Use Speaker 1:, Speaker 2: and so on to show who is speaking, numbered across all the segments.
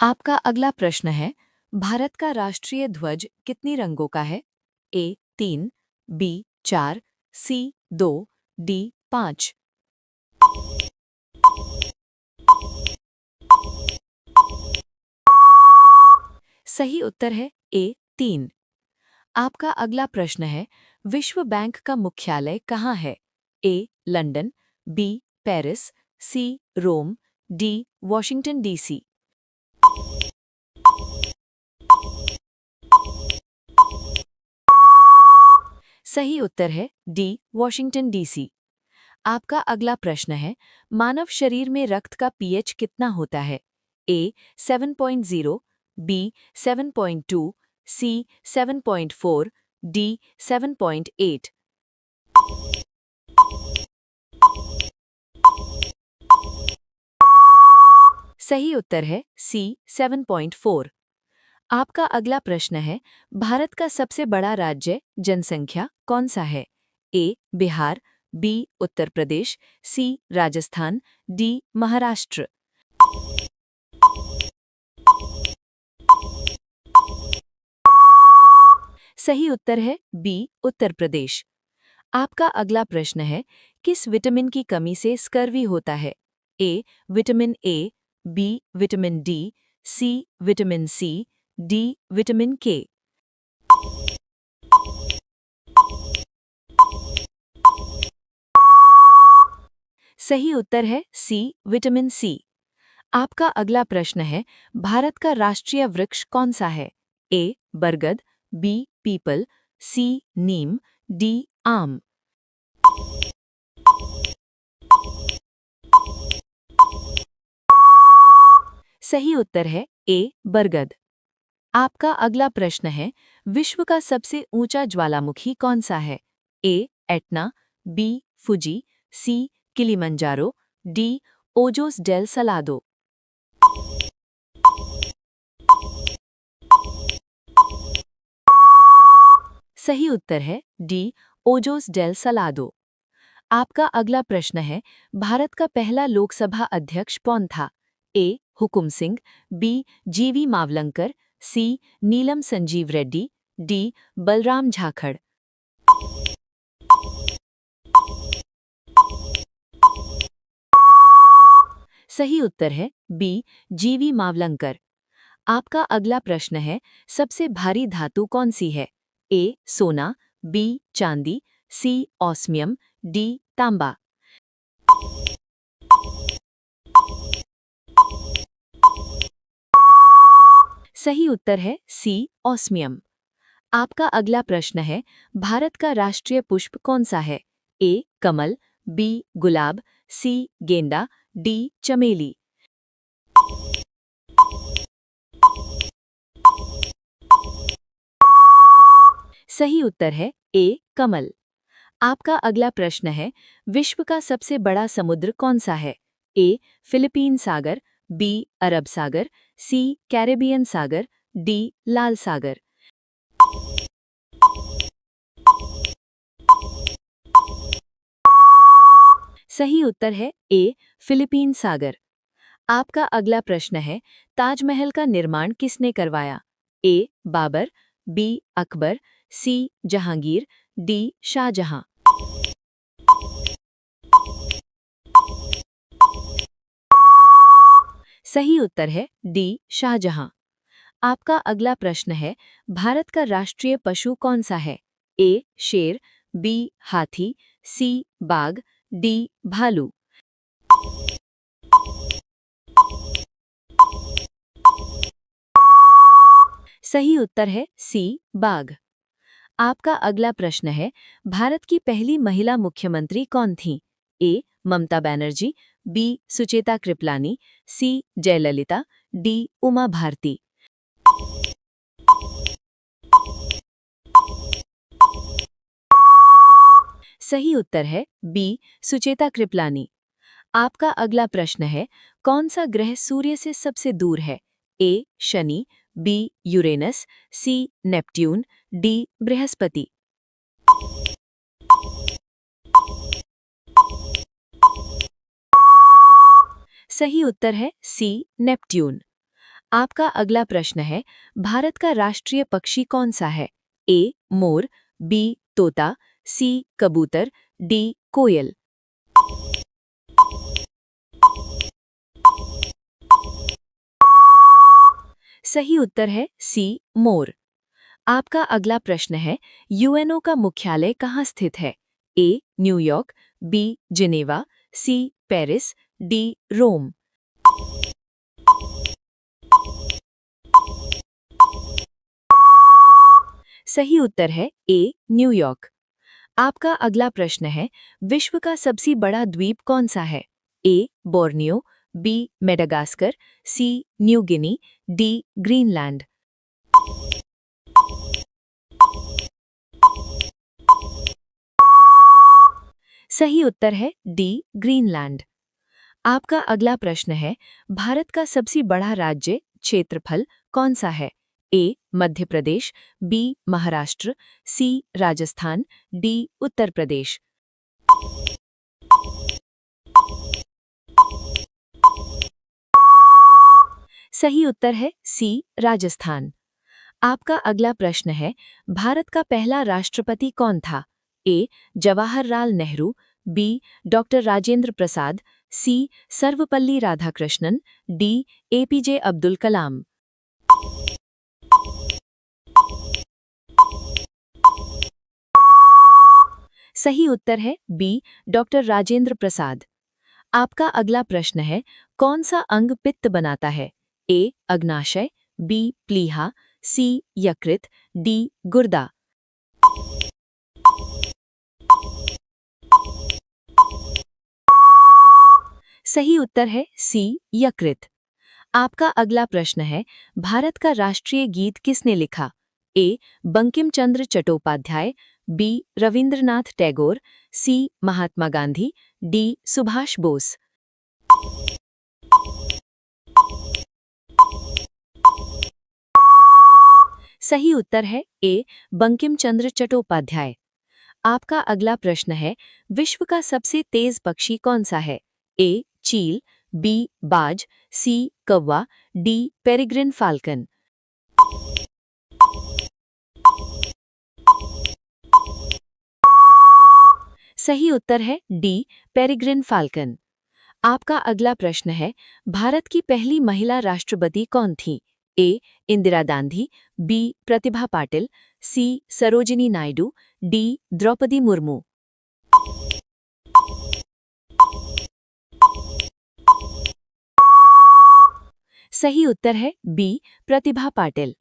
Speaker 1: आपका अगला प्रश्न है, भारत का राष्ट्रीय ध्वज कितनी रंगों का है? ए 3, बी 4, सी 2, डी 5। सही उत्तर है ए 3। आपका अगला प्रश्न है, विश्व बैंक का मुख्यालय कहाँ है? ए लंदन, बी पेरिस, सी रोम, डी वॉशिंगटन डीसी। सही उत्तर है डी वॉशिंगटन डीसी। आपका अगला प्रश्न है, मानव शरीर में रक्त का पीएच कितना होता है? ए 7.0, बी 7.2, सी 7.4, डी 7.8। सही उत्तर है सी 7.4। आपका अगला प्रश्न है, भारत का सबसे बड़ा राज्य जनसंख्या कौन सा है? ए बिहार, बी उत्तर प्रदेश, सी राजस्थान, डी महाराष्ट्र। सही उत्तर है बी उत्तर प्रदेश। आपका अगला प्रश्न है, किस विटामिन की कमी से स्कर्वी होता है? A vitamin A, B vitamin D, C vitamin C, D vitamin K. सही उत्तर है सी विटामिन सी। आपका अगला प्रश्न है, भारत का राष्ट्रीय वृक्ष कौन सा है? ए बरगद, बी पीपल, सी नीम, डी आम। सही उत्तर है ए बरगद। आपका अगला प्रश्न है, विश्व का सबसे ऊंचा ज्वालामुखी कौन सा है? A Etna, B Fuji, C Kilimanjaro, D Ojos del Salado. सही उत्तर है डी ओजोस डेल सलादो। आपका अगला प्रश्न है, भारत का पहला लोकसभा अध्यक्ष कौन था? ए हुकुम सिंह, बी जीवी मावलंकर, सी नीलम संजीव रेड्डी, डी बलराम झाखड़। सही उत्तर है बी जीवी मावलंकर। आपका अगला प्रश्न है, सबसे भारी धातु कौन सी है? ए सोना, बी चांदी, सी ऑस्मियम, डी तांबा। सही उत्तर है सी ऑस्मियम। आपका अगला प्रश्न है, भारत का राष्ट्रीय पुष्प कौन सा है? ए कमल, बी गुलाब, सी गेंदा, डी चमेली। सही उत्तर है ए कमल। आपका अगला प्रश्न है, विश्व का सबसे बड़ा समुद्र कौन सा है? ए फिलीपीन सागर, बी अरब सागर, सी कैरेबियन सागर, डी लाल सागर। सही उत्तर है ए फिलीपीन सागर। आपका अगला प्रश्न है, ताजमहल का निर्माण किसने करवाया? ए बाबर, बी अकबर, सी जहांगीर, डी शाहजहां। सही उत्तर है डी शाहजहां। आपका अगला प्रश्न है, भारत का राष्ट्रीय पशु कौन सा है? ए शेर, बी हाथी, सी बाघ, डी भालू। सही उत्तर है सी बाघ। आपका अगला प्रश्न है, भारत की पहली महिला मुख्यमंत्री कौन थी? ए ममता बनर्जी, बी सुचेता कृपलानी, सी जयललिता, डी उमा भारती। सही उत्तर है बी सुचेता कृपलानी। आपका अगला प्रश्न है, कौन सा ग्रह सूर्य से सबसे दूर है? ए Shani, B Uranus, C Neptune, D Brihaspati. सही उत्तर है सी नेपट्यून। आपका अगला प्रश्न है, भारत का राष्ट्रीय पक्षी कौन सा है? ए मोर, बी तोता, सी कबूतर, डी कोयल। सही उत्तर है सी मोर। आपका अगला प्रश्न है, यूएनओ का मुख्यालय कहाँ स्थित है? A New York, B Geneva, C Paris, D Rome. सही उत्तर है ए न्यूयॉर्क। आपका अगला प्रश्न है, विश्व का सबसे बड़ा द्वीप कौन सा है? ए बोर्नियो, बी मेडागास्कर, सी न्यू गिनी, डी ग्रीनलैंड। सही उत्तर है डी ग्रीनलैंड। आपका अगला प्रश्न है, भारत का सबसे बड़ा राज्य क्षेत्रफल कौन सा है? ए मध्य प्रदेश, बी महाराष्ट्र, सी राजस्थान, डी उत्तर प्रदेश। सही उत्तर है सी राजस्थान। आपका अगला प्रश्न है, भारत का पहला राष्ट्रपति कौन था? ए जवाहरलाल नेहरू, बी डॉक्टर राजेंद्र प्रसाद, सी सर्वपल्ली राधाकृष्णन, डी एपीजे अब्दुल कलाम। सही उत्तर है बी डॉक्टर राजेंद्र प्रसाद। आपका अगला प्रश्न है, कौन सा अंग पित्त बनाता है? ए अग्नाशय, बी प्लीहा, सी यकृत, डी गुर्दा। सही उत्तर है सी यकृत। आपका अगला प्रश्न है, भारत का राष्ट्रीय गीत किसने लिखा? ए बंकिम चंद्र चट्टोपाध्याय, बी रविंद्रनाथ टैगोर, सी महात्मा गांधी, डी सुभाष बोस। सही उत्तर है ए बंकिम चंद्र चट्टोपाध्याय। आपका अगला प्रश्न है, विश्व का सबसे तेज पक्षी कौन सा है? ए चील, बी बाज, सी कौवा, डी पेरिग्रिन फाल्कन। सही उत्तर है डी पेरिग्रिन फाल्कन। आपका अगला प्रश्न है, भारत की पहली महिला राष्ट्रपति कौन थी? ए इंदिरा गांधी, बी प्रतिभा पाटिल, सी सरोजिनी नायडू, डी द्रौपदी मुर्मू। सही उत्तर है बी प्रतिभा पाटिल।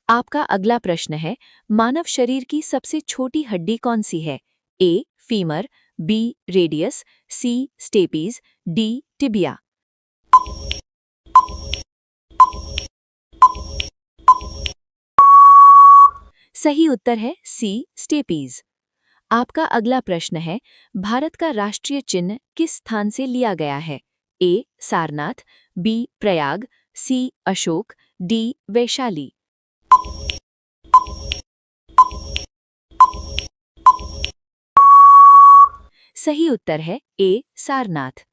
Speaker 1: आपका अगला प्रश्न है, मानव शरीर की सबसे छोटी हड्डी कौन सी है? A femur, B radius, C stapes, D tibia. सही उत्तर है सी स्टेपीज। आपका अगला प्रश्न है, भारत का राष्ट्रीय चिन्ह किस स्थान से लिया गया है? ए सारनाथ, बी प्रयाग, सी अशोक, डी वैशाली। सही उत्तर है ए सारनाथ।